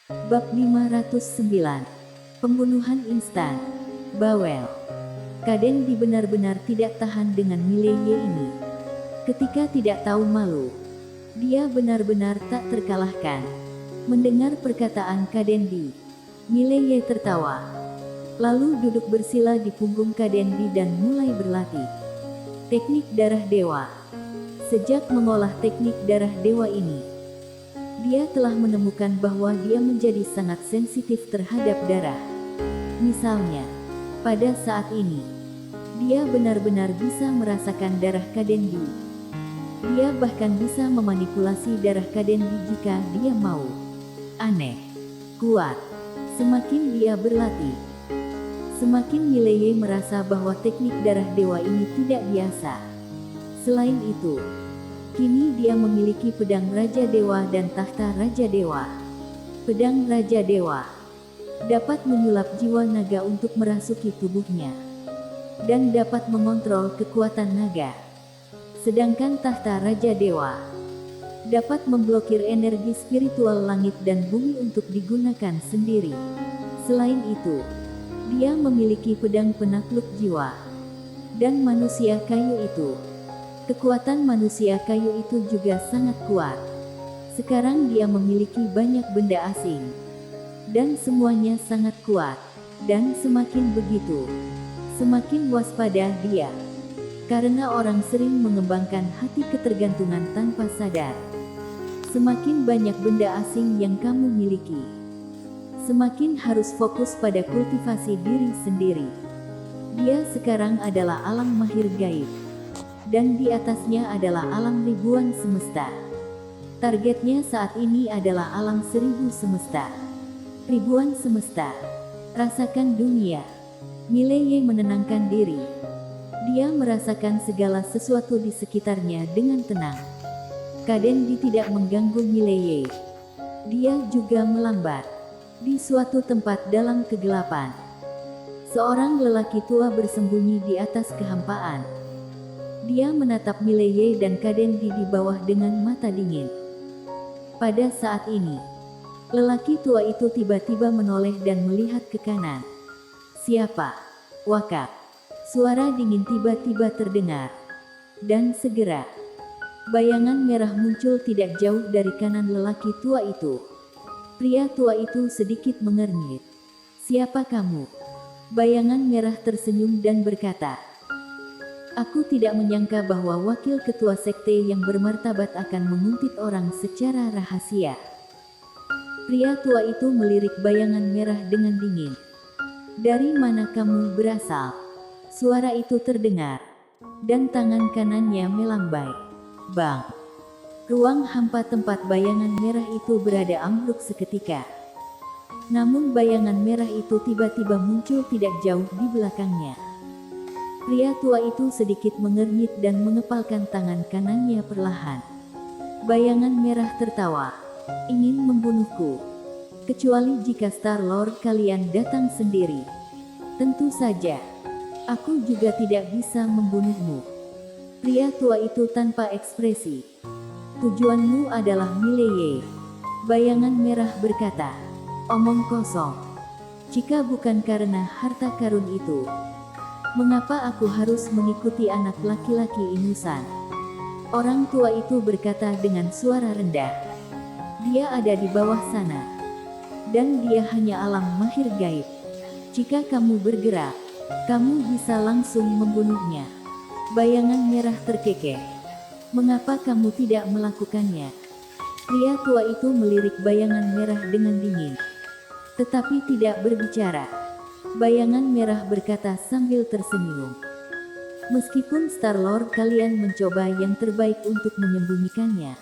Bab 509. Pembunuhan instan. Bawel. Kaden benar-benar tidak tahan dengan Mileye ini. Ketika tidak tahu malu, dia benar-benar tak terkalahkan. Mendengar perkataan Kadendi, Mileye tertawa. Lalu duduk bersila di punggung Kadendi dan mulai berlatih. Teknik darah dewa. Sejak mengolah teknik darah dewa ini, dia telah menemukan bahwa dia menjadi sangat sensitif terhadap darah. Misalnya, pada saat ini, dia benar-benar bisa merasakan darah Kadendi. Dia bahkan bisa memanipulasi darah Kadendi jika dia mau. Aneh. Kuat. Semakin dia berlatih, semakin Mileye merasa bahwa teknik darah dewa ini tidak biasa. Selain itu, kini dia memiliki pedang Raja Dewa dan tahta Raja Dewa. Pedang Raja Dewa dapat menyulap jiwa naga untuk merasuki tubuhnya, dan dapat mengontrol kekuatan naga. Sedangkan tahta Raja Dewa dapat memblokir energi spiritual langit dan bumi untuk digunakan sendiri. Selain itu, dia memiliki pedang penakluk jiwa dan manusia kayu itu. Kekuatan manusia kayu itu juga sangat kuat. Sekarang dia memiliki banyak benda asing, dan semuanya sangat kuat. Dan semakin begitu, semakin waspada dia. Karena orang sering mengembangkan hati ketergantungan tanpa sadar. Semakin banyak benda asing yang kamu miliki, semakin harus fokus pada kultivasi diri sendiri. Dia sekarang adalah alam mahir gaib, dan di atasnya adalah alam ribuan semesta. Targetnya saat ini adalah alam 1000 semesta. Ribuan semesta. Rasakan dunia. Mileye menenangkan diri. Dia merasakan segala sesuatu di sekitarnya dengan tenang. Kadendi tidak mengganggu Mileye. Dia juga melambat di suatu tempat dalam kegelapan. Seorang lelaki tua bersembunyi di atas kehampaan. Dia menatap Mileye dan Kadendi di bawah dengan mata dingin. Pada saat ini, lelaki tua itu tiba-tiba menoleh dan melihat ke kanan. Siapa? Wakak. Suara dingin tiba-tiba terdengar. Dan segera, bayangan merah muncul tidak jauh dari kanan lelaki tua itu. Pria tua itu sedikit mengernyit. Siapa kamu? Bayangan merah tersenyum dan berkata, aku tidak menyangka bahwa wakil ketua sekte yang bermartabat akan menguntit orang secara rahasia. Pria tua itu melirik bayangan merah dengan dingin. Dari mana kamu berasal? Suara itu terdengar, dan tangan kanannya melambai. Bang! Ruang hampa tempat bayangan merah itu berada ambruk seketika. Namun bayangan merah itu tiba-tiba muncul tidak jauh di belakangnya. Pria tua itu sedikit mengernyit dan mengepalkan tangan kanannya perlahan. Bayangan merah tertawa. Ingin membunuhku? Kecuali jika Star Lord kalian datang sendiri. Tentu saja. Aku juga tidak bisa membunuhmu. Pria tua itu tanpa ekspresi. Tujuanmu adalah Mileye. Bayangan merah berkata. Omong kosong. Jika bukan karena harta karun itu, mengapa aku harus mengikuti anak laki-laki ingusan? Orang tua itu berkata dengan suara rendah. Dia ada di bawah sana. Dan dia hanya alam mahir gaib. Jika kamu bergerak, kamu bisa langsung membunuhnya. Bayangan merah terkekeh. Mengapa kamu tidak melakukannya? Pria tua itu melirik bayangan merah dengan dingin, tetapi tidak berbicara. Bayangan merah berkata sambil tersenyum. Meskipun Star Lord kalian mencoba yang terbaik untuk menyembunyikannya,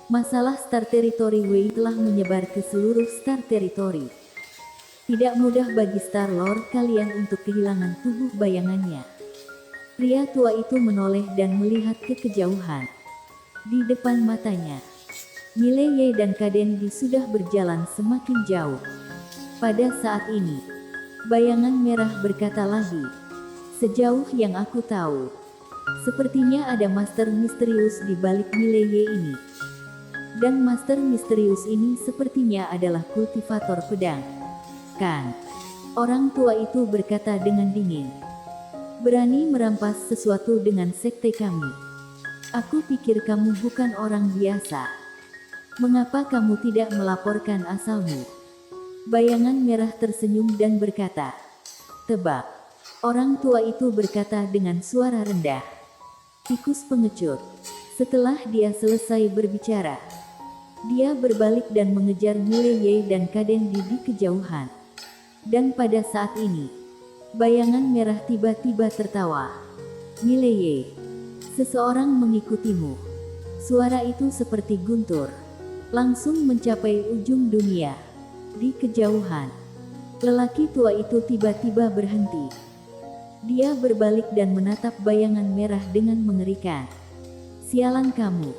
masalah Star Territory Way telah menyebar ke seluruh Star Territory. Tidak mudah bagi Star Lord kalian untuk kehilangan tubuh bayangannya. Pria tua itu menoleh dan melihat ke kejauhan. Di depan matanya, Mileye dan Kadendi sudah berjalan semakin jauh. Pada saat ini, bayangan merah berkata lagi. Sejauh yang aku tahu, sepertinya ada master misterius di balik Mileye ini. Dan master misterius ini sepertinya adalah kultivator pedang. Kan? Orang tua itu berkata dengan dingin. Berani merampas sesuatu dengan sekte kami. Aku pikir kamu bukan orang biasa. Mengapa kamu tidak melaporkan asalmu? Bayangan merah tersenyum dan berkata, tebak. Orang tua itu berkata dengan suara rendah. Tikus pengecut. Setelah dia selesai berbicara, dia berbalik dan mengejar Mileye dan Kaden di kejauhan. Dan pada saat ini, bayangan merah tiba-tiba tertawa. Mileye, seseorang mengikutimu. Suara itu seperti guntur, langsung mencapai ujung dunia. Di kejauhan, lelaki tua itu tiba-tiba berhenti. Dia berbalik dan menatap bayangan merah dengan mengerikan. Sialan kamu.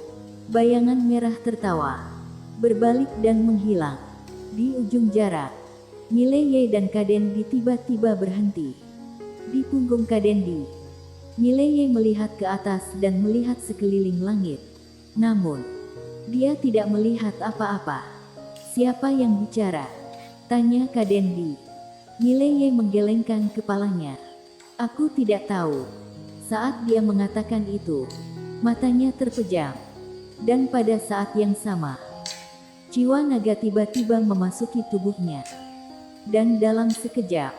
Bayangan merah tertawa, berbalik dan menghilang. Di ujung jarak, Mileye dan Kadendi tiba-tiba berhenti. Di punggung Kadendi, Mileye melihat ke atas dan melihat sekeliling langit. Namun, dia tidak melihat apa-apa. Siapa yang bicara? Tanya Kadendi. Mileye menggelengkan kepalanya. Aku tidak tahu. Saat dia mengatakan itu, matanya terpejam. Dan pada saat yang sama, jiwa naga tiba-tiba memasuki tubuhnya. Dan dalam sekejap,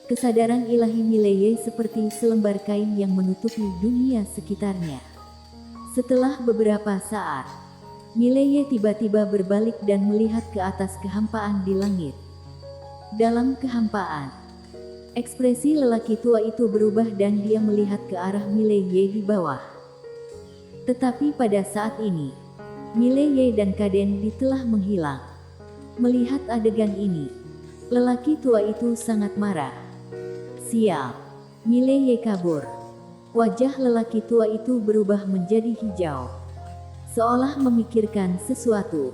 kesadaran ilahi Mileye seperti selembar kain yang menutupi dunia sekitarnya. Setelah beberapa saat, Mileye tiba-tiba berbalik dan melihat ke atas kehampaan di langit. Dalam kehampaan, ekspresi lelaki tua itu berubah dan dia melihat ke arah Mileye di bawah. Tetapi pada saat ini, Mileye dan Kadendi telah menghilang. Melihat adegan ini, lelaki tua itu sangat marah. Sial, Mileye kabur. Wajah lelaki tua itu berubah menjadi hijau. Seolah memikirkan sesuatu.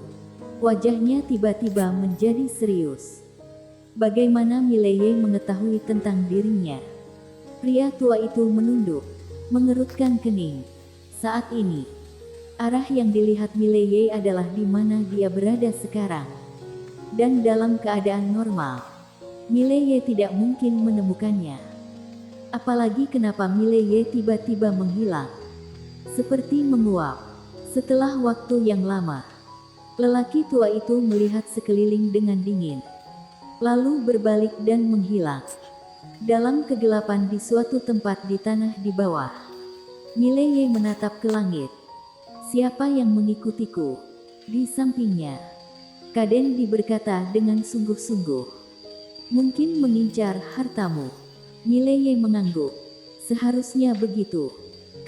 Wajahnya tiba-tiba menjadi serius. Bagaimana Mileye mengetahui tentang dirinya? Pria tua itu menunduk, mengerutkan kening. Saat ini, arah yang dilihat Mileye adalah di mana dia berada sekarang. Dan dalam keadaan normal, Mileye tidak mungkin menemukannya. Apalagi kenapa Mileye tiba-tiba menghilang. Seperti menguap. Setelah waktu yang lama, lelaki tua itu melihat sekeliling dengan dingin. Lalu berbalik dan menghilang. Dalam kegelapan di suatu tempat di tanah di bawah, Mileye menatap ke langit. Siapa yang mengikutiku? Di sampingnya, Kadendi berkata dengan sungguh-sungguh. Mungkin mengincar hartamu. Mileye mengangguk. Seharusnya begitu.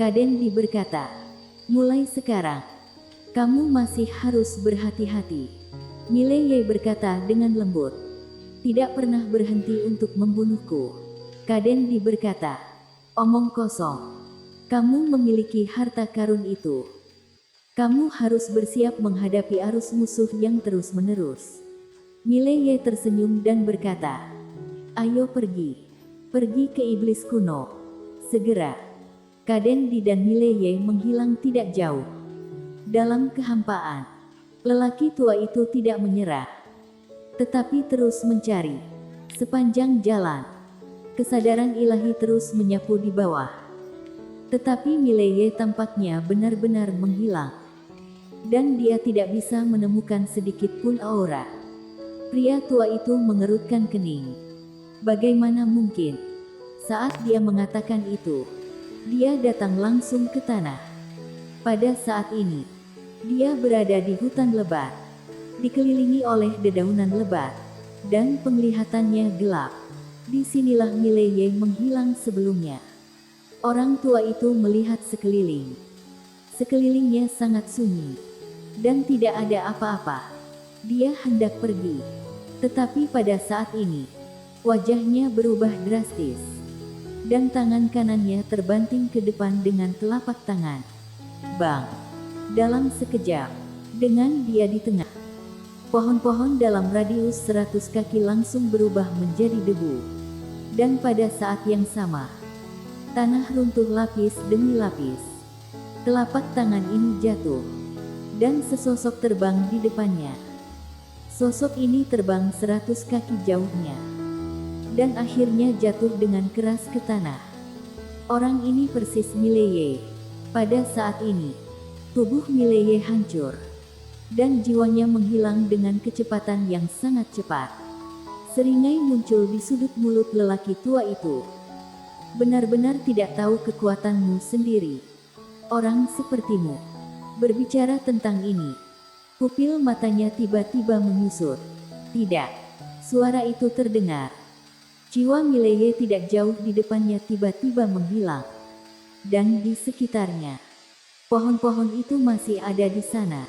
Kadendi berkata. Mulai sekarang, kamu masih harus berhati-hati. Mileye berkata dengan lembut. Tidak pernah berhenti untuk membunuhku. Kadendi berkata. Omong kosong. Kamu memiliki harta karun itu. Kamu harus bersiap menghadapi arus musuh yang terus-menerus. Mileye tersenyum dan berkata. Ayo pergi. Pergi ke iblis kuno. Segera. Kadendi dan Mileye menghilang tidak jauh. Dalam kehampaan, lelaki tua itu tidak menyerah, tetapi terus mencari. Sepanjang jalan, kesadaran ilahi terus menyapu di bawah. Tetapi Mileye tampaknya benar-benar menghilang. Dan dia tidak bisa menemukan sedikit pun aura. Pria tua itu mengerutkan kening. Bagaimana mungkin? Saat dia mengatakan itu, dia datang langsung ke tanah. Pada saat ini, dia berada di hutan lebat, dikelilingi oleh dedaunan lebat, dan penglihatannya gelap. Disinilah Mileye menghilang sebelumnya. Orang tua itu melihat sekeliling. Sekelilingnya sangat sunyi, dan tidak ada apa-apa. Dia hendak pergi, tetapi pada saat ini, wajahnya berubah drastis. Dan tangan kanannya terbanting ke depan dengan telapak tangan. Bang! Dalam sekejap, dengan dia di tengah, pohon-pohon dalam radius 100 kaki langsung berubah menjadi debu. Dan pada saat yang sama, tanah runtuh lapis demi lapis. Telapak tangan ini jatuh. dan sesosok terbang di depannya. Sosok ini terbang 100 kaki jauhnya, dan akhirnya jatuh dengan keras ke tanah. Orang ini persis Mileye. Pada saat ini, tubuh Mileye hancur, dan jiwanya menghilang dengan kecepatan yang sangat cepat. Seringai muncul di sudut mulut lelaki tua itu. Benar-benar tidak tahu kekuatanmu sendiri. Orang sepertimu berbicara tentang ini. Pupil matanya tiba-tiba menyusut. Tidak. Suara itu terdengar. Jiwa Mileye tidak jauh di depannya tiba-tiba menghilang. Dan di sekitarnya, pohon-pohon itu masih ada di sana.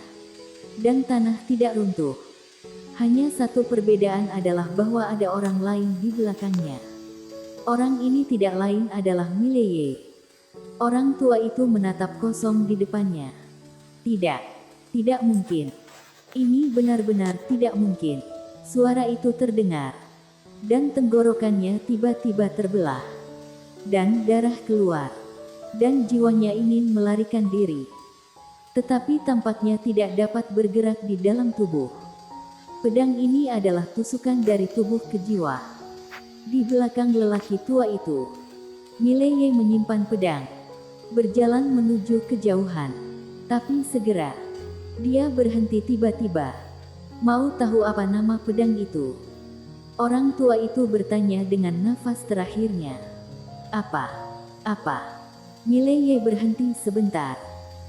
Dan tanah tidak runtuh. Hanya satu perbedaan adalah bahwa ada orang lain di belakangnya. Orang ini tidak lain adalah Mileye. Orang tua itu menatap kosong di depannya. Tidak. Tidak mungkin. Ini benar-benar tidak mungkin. Suara itu terdengar. Dan tenggorokannya tiba-tiba terbelah. Dan darah keluar. Dan jiwanya ingin melarikan diri. Tetapi tampaknya tidak dapat bergerak di dalam tubuh. Pedang ini adalah tusukan dari tubuh ke jiwa. Di belakang lelaki tua itu, Mileye menyimpan pedang. Berjalan menuju kejauhan. Tapi segera dia berhenti tiba-tiba. Mau tahu apa nama pedang itu? Orang tua itu bertanya dengan nafas terakhirnya. Apa? Apa? Mileye berhenti sebentar.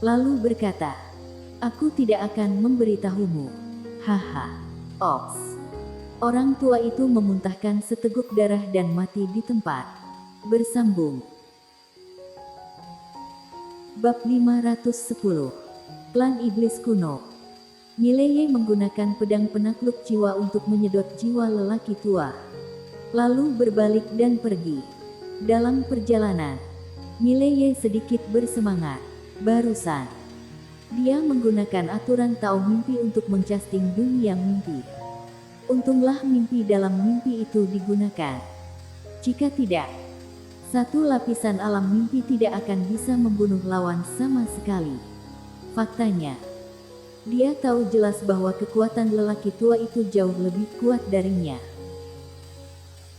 Lalu berkata, aku tidak akan memberitahumu. Haha. Ops. Orang tua itu memuntahkan seteguk darah dan mati di tempat. Bersambung. Bab 510. Klan Iblis Kuno. Mileye menggunakan pedang penakluk jiwa untuk menyedot jiwa lelaki tua. Lalu berbalik dan pergi. Dalam perjalanan, Mileye sedikit bersemangat. Barusan, dia menggunakan aturan Tao mimpi untuk mencasting dunia mimpi. Untunglah mimpi dalam mimpi itu digunakan. Jika tidak, satu lapisan alam mimpi tidak akan bisa membunuh lawan sama sekali. Faktanya, dia tahu jelas bahwa kekuatan lelaki tua itu jauh lebih kuat darinya.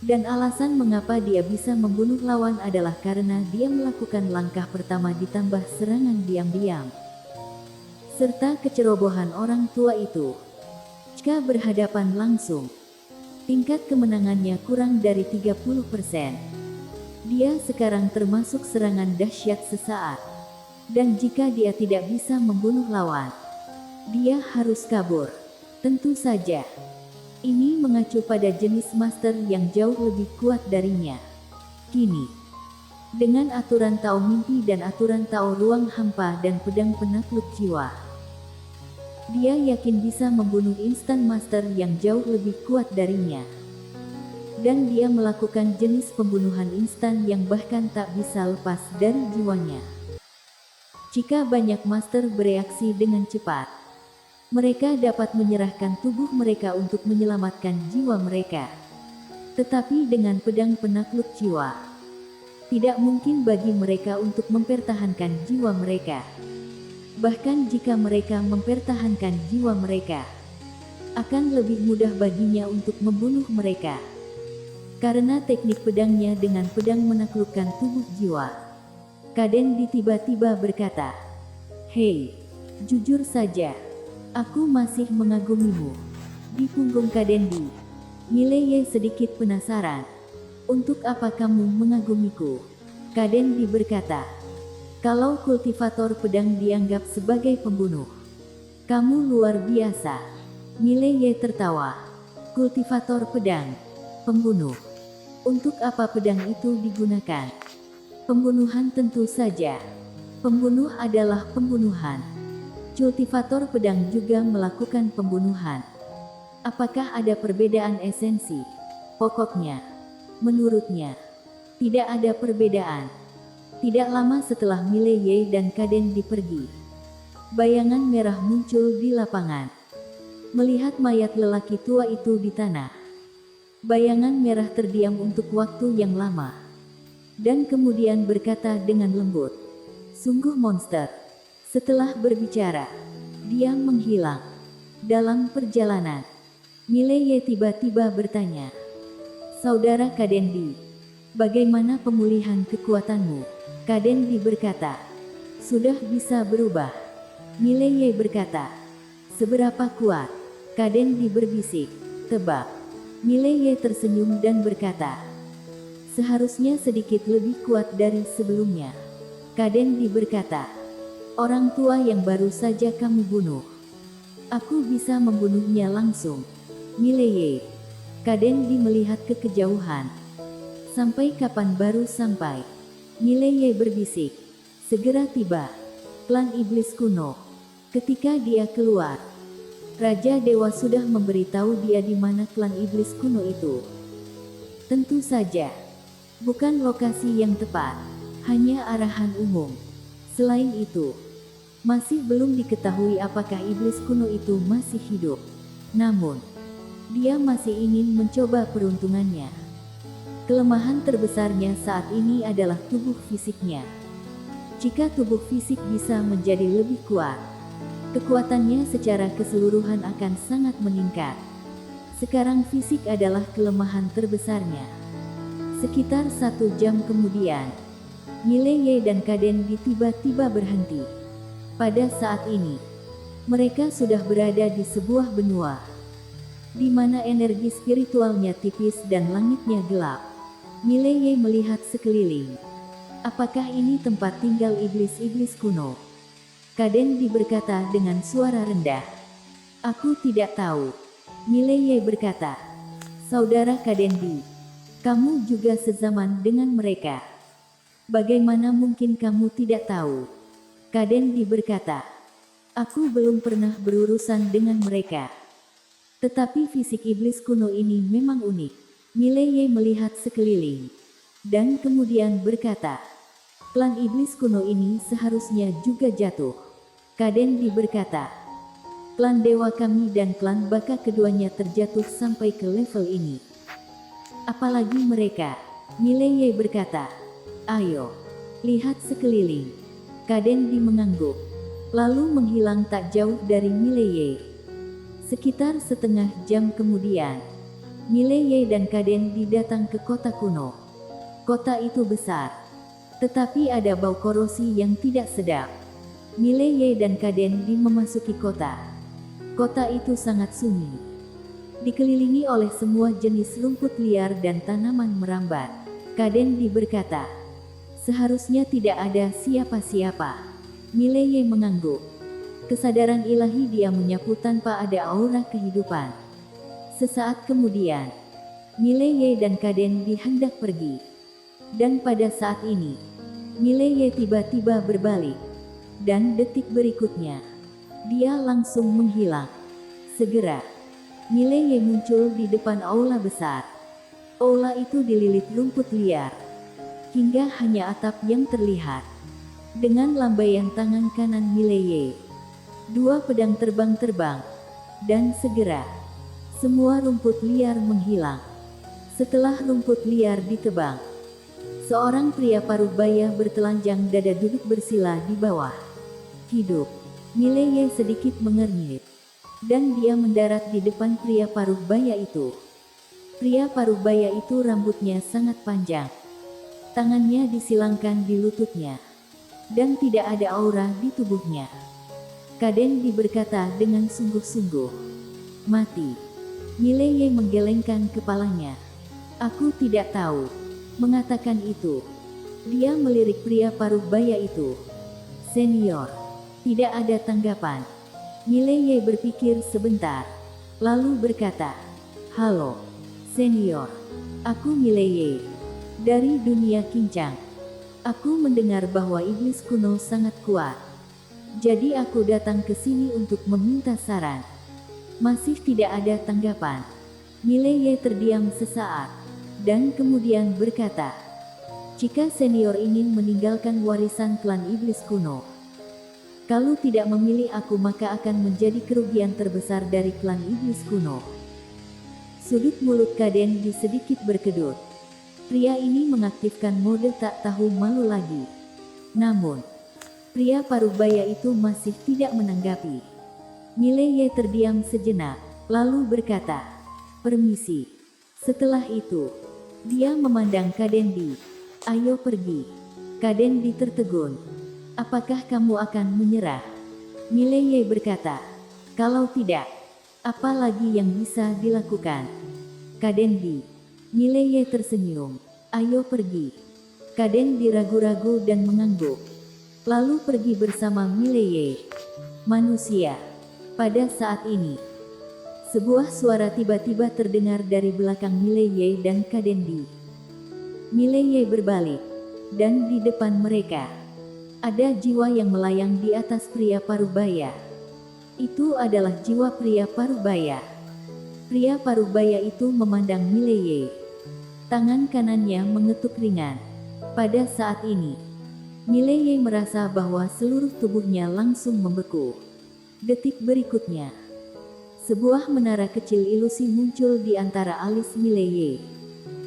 Dan alasan mengapa dia bisa membunuh lawan adalah karena dia melakukan langkah pertama ditambah serangan diam-diam. Serta kecerobohan orang tua itu. Jika berhadapan langsung, tingkat kemenangannya kurang dari 30%. Dia sekarang termasuk serangan dahsyat sesaat. Dan jika dia tidak bisa membunuh lawan, dia harus kabur. Tentu saja, ini mengacu pada jenis master yang jauh lebih kuat darinya. Kini, dengan aturan Tao mimpi dan aturan Tao ruang hampa dan pedang penakluk jiwa, dia yakin bisa membunuh instan master yang jauh lebih kuat darinya. Dan dia melakukan jenis pembunuhan instan yang bahkan tak bisa lepas dari jiwanya. Jika banyak master bereaksi dengan cepat, mereka dapat menyerahkan tubuh mereka untuk menyelamatkan jiwa mereka. Tetapi dengan pedang penakluk jiwa, tidak mungkin bagi mereka untuk mempertahankan jiwa mereka. Bahkan jika mereka mempertahankan jiwa mereka, akan lebih mudah baginya untuk membunuh mereka. Karena teknik pedangnya dengan pedang menaklukkan tubuh jiwa. Kaden tiba-tiba berkata, hei, jujur saja, aku masih mengagumimu. Di punggung Kadendi, Mileye sedikit penasaran. Untuk apa kamu mengagumiku? Kadendi berkata, kalau kultivator pedang dianggap sebagai pembunuh, kamu luar biasa. Mileye tertawa. Kultivator pedang, pembunuh. Untuk apa pedang itu digunakan? Pembunuhan tentu saja. Pembunuh adalah pembunuhan. Kultivator pedang juga melakukan pembunuhan. Apakah ada perbedaan esensi? Pokoknya, menurutnya, tidak ada perbedaan. Tidak lama setelah Mileye dan Kaden pergi, bayangan merah muncul di lapangan. Melihat mayat lelaki tua itu di tanah, bayangan merah terdiam untuk waktu yang lama. Dan kemudian berkata dengan lembut, sungguh monster. Setelah berbicara, Dia menghilang. Dalam perjalanan, Mileye tiba-tiba bertanya, "Saudara Kadendi, bagaimana pemulihan kekuatanmu?" Kadendi berkata, "Sudah bisa berubah." Mileye berkata, "Seberapa kuat?" Kadendi berbisik, "Tebak." Mileye tersenyum dan berkata, "Seharusnya sedikit lebih kuat dari sebelumnya." Kadendi berkata, "Orang tua yang baru saja kamu bunuh, aku bisa membunuhnya langsung." Mileye. Kadendi melihat ke kejauhan. "Sampai kapan baru sampai?" Mileye berbisik. "Segera tiba." Klan iblis kuno. Ketika dia keluar, Raja Dewa sudah memberitahu dia di mana klan iblis kuno itu. Tentu saja, bukan lokasi yang tepat, hanya arahan umum. Selain itu, masih belum diketahui apakah iblis kuno itu masih hidup. Namun, dia masih ingin mencoba peruntungannya. Kelemahan terbesarnya saat ini adalah tubuh fisiknya. Jika tubuh fisik bisa menjadi lebih kuat, kekuatannya secara keseluruhan akan sangat meningkat. Sekarang fisik adalah kelemahan terbesarnya. Sekitar 1 jam kemudian, Mileye dan Kadendi tiba-tiba berhenti. Pada saat ini, mereka sudah berada di sebuah benua, di mana energi spiritualnya tipis dan langitnya gelap. Mileye melihat sekeliling. Apakah ini tempat tinggal iblis-iblis kuno? Kadendi berkata dengan suara rendah. "Aku tidak tahu." Mileye berkata, "Saudara Kadendi, kamu juga sezaman dengan mereka. Bagaimana mungkin kamu tidak tahu?" Kadendi berkata, "Aku belum pernah berurusan dengan mereka. Tetapi fisik iblis kuno ini memang unik." Mileye melihat sekeliling, dan kemudian berkata, "Klan iblis kuno ini seharusnya juga jatuh." Kadendi berkata, "Klan dewa kami dan klan baka keduanya terjatuh sampai ke level ini. Apalagi mereka." Mileye berkata, "Ayo, lihat sekeliling." Kadendi mengangguk, lalu menghilang tak jauh dari Mileye. Sekitar setengah jam kemudian, Mileye dan Kadendi datang ke kota kuno. Kota itu besar, tetapi ada bau korosi yang tidak sedap. Mileye dan Kadendi memasuki kota. Kota itu sangat sunyi, dikelilingi oleh semua jenis rumput liar dan tanaman merambat. Kadendi berkata, "Seharusnya tidak ada siapa-siapa." Mileye mengangguk. Kesadaran ilahi dia menyapu tanpa ada aura kehidupan. Sesaat kemudian, Mileye dan Kadendi hendak pergi. Dan pada saat ini, Mileye tiba-tiba berbalik. Dan detik berikutnya, dia langsung menghilang. Segera, Mileye muncul di depan aula besar. Aula itu dililit rumput liar, hingga hanya atap yang terlihat. Dengan lambaian tangan kanan Mileye, 2 pedang terbang, dan segera, semua rumput liar menghilang. Setelah rumput liar ditebang, seorang pria paruh baya bertelanjang dada duduk bersila di bawah. "Hidup." Mileye sedikit mengernyit, dan dia mendarat di depan pria paruh baya itu. Pria paruh baya itu rambutnya sangat panjang. Tangannya disilangkan di lututnya, dan tidak ada aura di tubuhnya. Kadendi berkata dengan sungguh-sungguh, "Mati." Mileye menggelengkan kepalanya. "Aku tidak tahu." Mengatakan itu, dia melirik pria paruh baya itu. "Senior." Tidak ada tanggapan. Mileye berpikir sebentar, lalu berkata, "Halo, senior. Aku Mileye, dari dunia Kincang. Aku mendengar bahwa iblis kuno sangat kuat. Jadi aku datang ke sini untuk meminta saran." Masih tidak ada tanggapan. Mileye terdiam sesaat, dan kemudian berkata, "Jika senior ingin meninggalkan warisan klan iblis kuno, kalau tidak memilih aku maka akan menjadi kerugian terbesar dari klan iblis kuno." Sudut mulut Kadendi sedikit berkedut. Pria ini mengaktifkan mode tak tahu malu lagi. Namun, pria paruh baya itu masih tidak menanggapi. Mileye terdiam sejenak, lalu berkata, "Permisi." Setelah itu, dia memandang Kadendi. "Ayo pergi." Kadendi tertegun. "Apakah kamu akan menyerah?" Mileye berkata, "Kalau tidak, apa lagi yang bisa dilakukan?" Kadendi. Mileye tersenyum. "Ayo pergi." Kadendi ragu-ragu dan mengangguk. Lalu pergi bersama Mileye. Manusia. Pada saat ini, sebuah suara tiba-tiba terdengar dari belakang Mileye dan Kadendi. Mileye berbalik, dan di depan mereka, ada jiwa yang melayang di atas pria parubaya. Itu adalah jiwa pria parubaya. Pria parubaya itu memandang Mileye. Tangan kanannya mengetuk ringan. Pada saat ini, Mileye merasa bahwa seluruh tubuhnya langsung membeku. Detik berikutnya, sebuah menara kecil ilusi muncul di antara alis Mileye.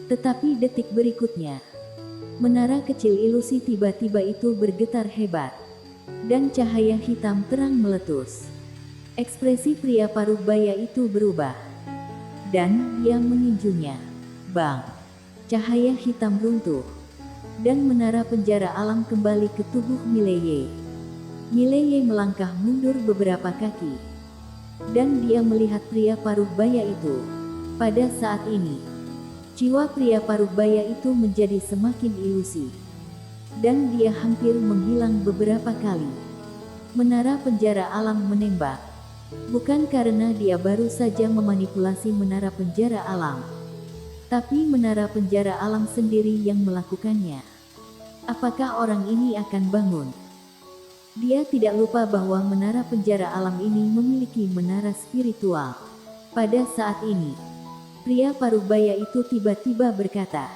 Tetapi detik berikutnya, menara kecil ilusi tiba-tiba itu bergetar hebat, dan cahaya hitam terang meletus. Ekspresi pria parubaya itu berubah, dan dia meninjunya. Bang! Cahaya hitam runtuh, dan menara penjara alam kembali ke tubuh Mileye. Mileye melangkah mundur beberapa kaki, dan dia melihat pria parubaya itu. Pada saat ini, jiwa pria parubaya itu menjadi semakin ilusi, dan dia hampir menghilang beberapa kali. Menara penjara alam menembak, bukan karena dia baru saja memanipulasi menara penjara alam, tapi menara penjara alam sendiri yang melakukannya. Apakah orang ini akan bangun? Dia tidak lupa bahwa menara penjara alam ini memiliki menara spiritual. Pada saat ini, pria parubaya itu tiba-tiba berkata,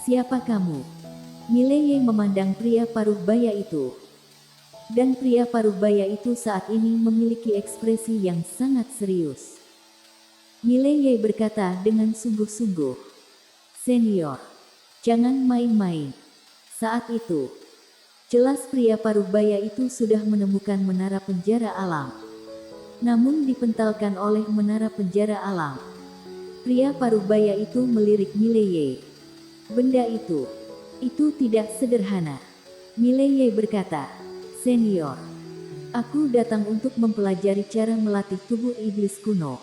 "Siapa kamu?" Mileye memandang pria parubaya itu. Dan pria parubaya itu saat ini memiliki ekspresi yang sangat serius. Mileye berkata dengan sungguh-sungguh, "Senior, jangan main-main." Saat itu, jelas pria parubaya itu sudah menemukan menara penjara alam. Namun dipentalkan oleh menara penjara alam. Pria parubaya itu melirik Mileye. "Benda itu tidak sederhana." Mileye berkata, "Senior, aku datang untuk mempelajari cara melatih tubuh iblis kuno."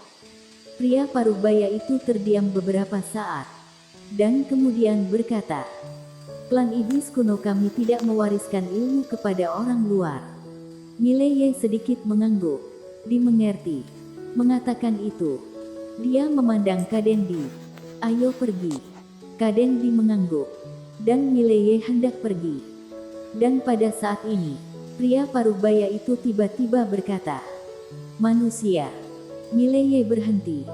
Pria parubaya itu terdiam beberapa saat, dan kemudian berkata, "Klan iblis kuno kami tidak mewariskan ilmu kepada orang luar." Mileye sedikit mengangguk. Dimengerti. Mengatakan itu, dia memandang Kadendi. "Ayo pergi." Kadendi mengangguk, dan Mileye hendak pergi. Dan pada saat ini, pria parubaya itu tiba-tiba berkata, "Manusia." Mileye berhenti.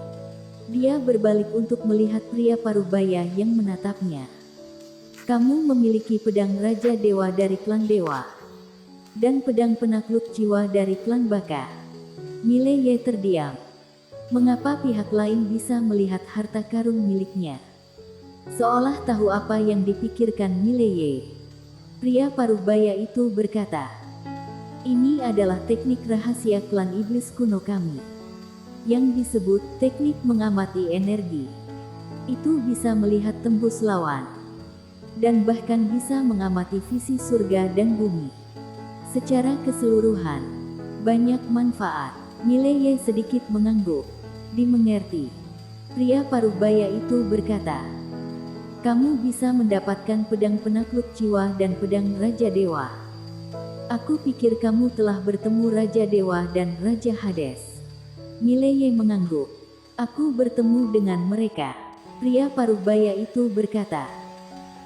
Dia berbalik untuk melihat pria parubaya yang menatapnya. "Kamu memiliki pedang Raja Dewa dari klan Dewa, dan pedang penakluk jiwa dari klan Baka." Mileye terdiam. Mengapa pihak lain bisa melihat harta karun miliknya? Seolah tahu apa yang dipikirkan Mileye. Pria parubaya itu berkata, "Ini adalah teknik rahasia klan iblis kuno kami, yang disebut teknik mengamati energi. Itu bisa melihat tembus lawan, dan bahkan bisa mengamati visi surga dan bumi. Secara keseluruhan, banyak manfaat." Mileye sedikit mengangguk. Dimengerti. Pria parubaya itu berkata, "Kamu bisa mendapatkan pedang penakluk jiwa dan pedang Raja Dewa. Aku pikir kamu telah bertemu Raja Dewa dan Raja Hades." Mileye mengangguk. "Aku bertemu dengan mereka." Pria parubaya itu berkata,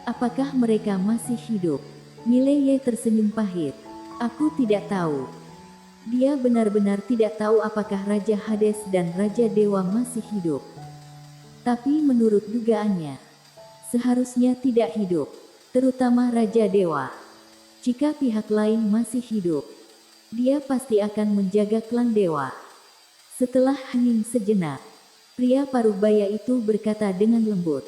"Apakah mereka masih hidup?" Mileye tersenyum pahit. "Aku tidak tahu." Dia benar-benar tidak tahu apakah Raja Hades dan Raja Dewa masih hidup. Tapi menurut dugaannya, seharusnya tidak hidup, terutama Raja Dewa. Jika pihak lain masih hidup, dia pasti akan menjaga klan Dewa. Setelah hening sejenak, pria parubaya itu berkata dengan lembut,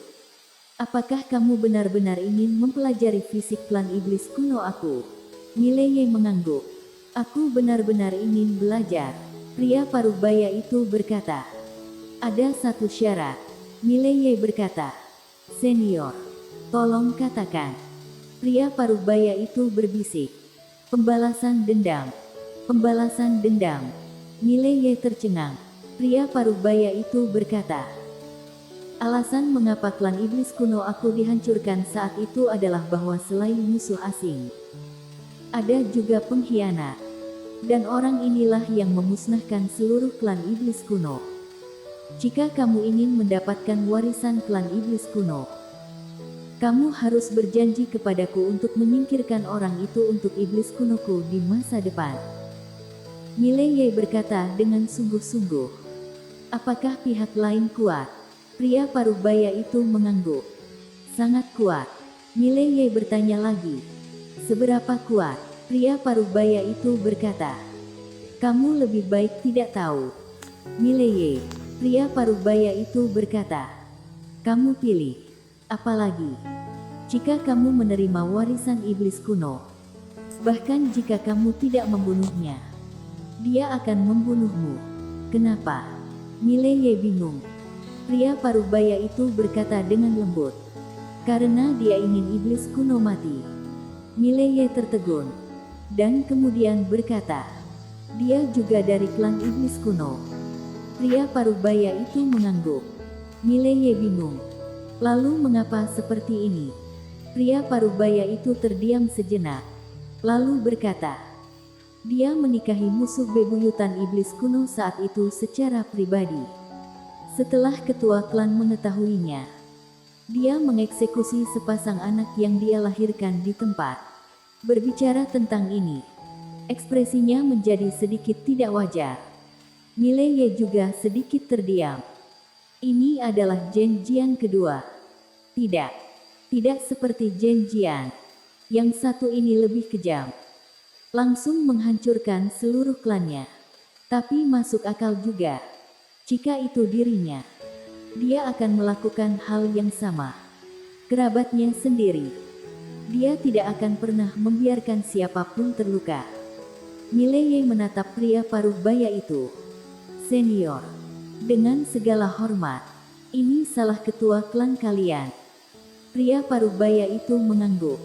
"Apakah kamu benar-benar ingin mempelajari fisik klan iblis kuno aku?" Mileye mengangguk. "Aku benar-benar ingin belajar." Pria parubaya itu berkata. Ada satu syarat. Mileye berkata. Senior, tolong katakan. Pria parubaya itu berbisik. Pembalasan dendam. Pembalasan dendam. Mileye tercengang. Pria parubaya itu berkata. Alasan mengapa klan iblis kuno aku dihancurkan saat itu adalah bahwa selain musuh asing, ada juga pengkhianat. Dan orang inilah yang memusnahkan seluruh klan iblis kuno. Jika kamu ingin mendapatkan warisan klan iblis kuno, kamu harus berjanji kepadaku untuk menyingkirkan orang itu untuk iblis kunoku di masa depan. Mileye berkata dengan sungguh-sungguh. Apakah pihak lain kuat? Pria parubaya itu mengangguk. Sangat kuat. Mileye bertanya lagi. Seberapa kuat? Pria parubaya itu berkata. Kamu lebih baik tidak tahu. Mileye. Pria parubaya itu berkata. Kamu pilih. Apalagi jika kamu menerima warisan iblis kuno. Bahkan jika kamu tidak membunuhnya, dia akan membunuhmu. Kenapa? Mileye bingung. Pria parubaya itu berkata dengan lembut. Karena dia ingin iblis kuno mati. Mileye tertegun. Dan kemudian berkata. Dia juga dari klan iblis kuno. Pria parubaya itu mengangguk. Mileye bingung. Lalu mengapa seperti ini? Pria parubaya itu terdiam sejenak. Lalu berkata. Dia menikahi musuh bebuyutan iblis kuno saat itu secara pribadi. Setelah ketua klan mengetahuinya, dia mengeksekusi sepasang anak yang dia lahirkan di tempat. Berbicara tentang ini, ekspresinya menjadi sedikit tidak wajar. Mileye juga sedikit terdiam. Ini adalah janjian kedua. Tidak. Tidak seperti janjian. Yang satu ini lebih kejam. Langsung menghancurkan seluruh klannya. Tapi masuk akal juga. Jika itu dirinya, dia akan melakukan hal yang sama. Kerabatnya sendiri. Dia tidak akan pernah membiarkan siapapun terluka. Mileye menatap pria parubaya itu. Senior, dengan segala hormat, ini salah ketua klan kalian. Pria parubaya itu mengangguk.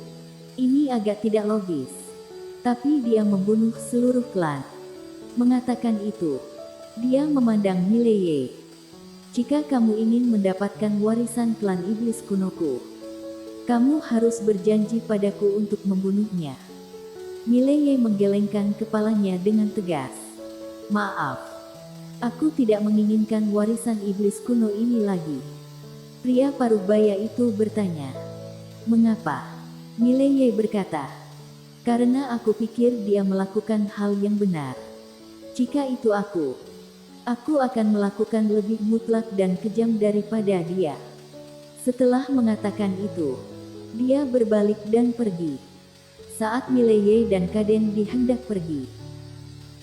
Ini agak tidak logis. Tapi dia membunuh seluruh klan. Mengatakan itu, dia memandang Mileye. Jika kamu ingin mendapatkan warisan klan iblis kunoku, kamu harus berjanji padaku untuk membunuhnya. Mileye menggelengkan kepalanya dengan tegas. Maaf, aku tidak menginginkan warisan iblis kuno ini lagi. Pria parubaya itu bertanya. Mengapa? Mileye berkata. Karena aku pikir dia melakukan hal yang benar. Jika itu aku akan melakukan lebih mutlak dan kejam daripada dia. Setelah mengatakan itu, dia berbalik dan pergi. Saat Mileye dan Kaden hendak pergi,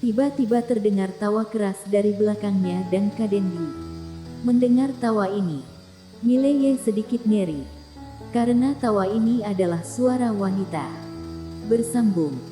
tiba-tiba terdengar tawa keras dari belakangnya dan Kaden mendengar tawa ini. Mileye sedikit ngeri, karena tawa ini adalah suara wanita. Bersambung.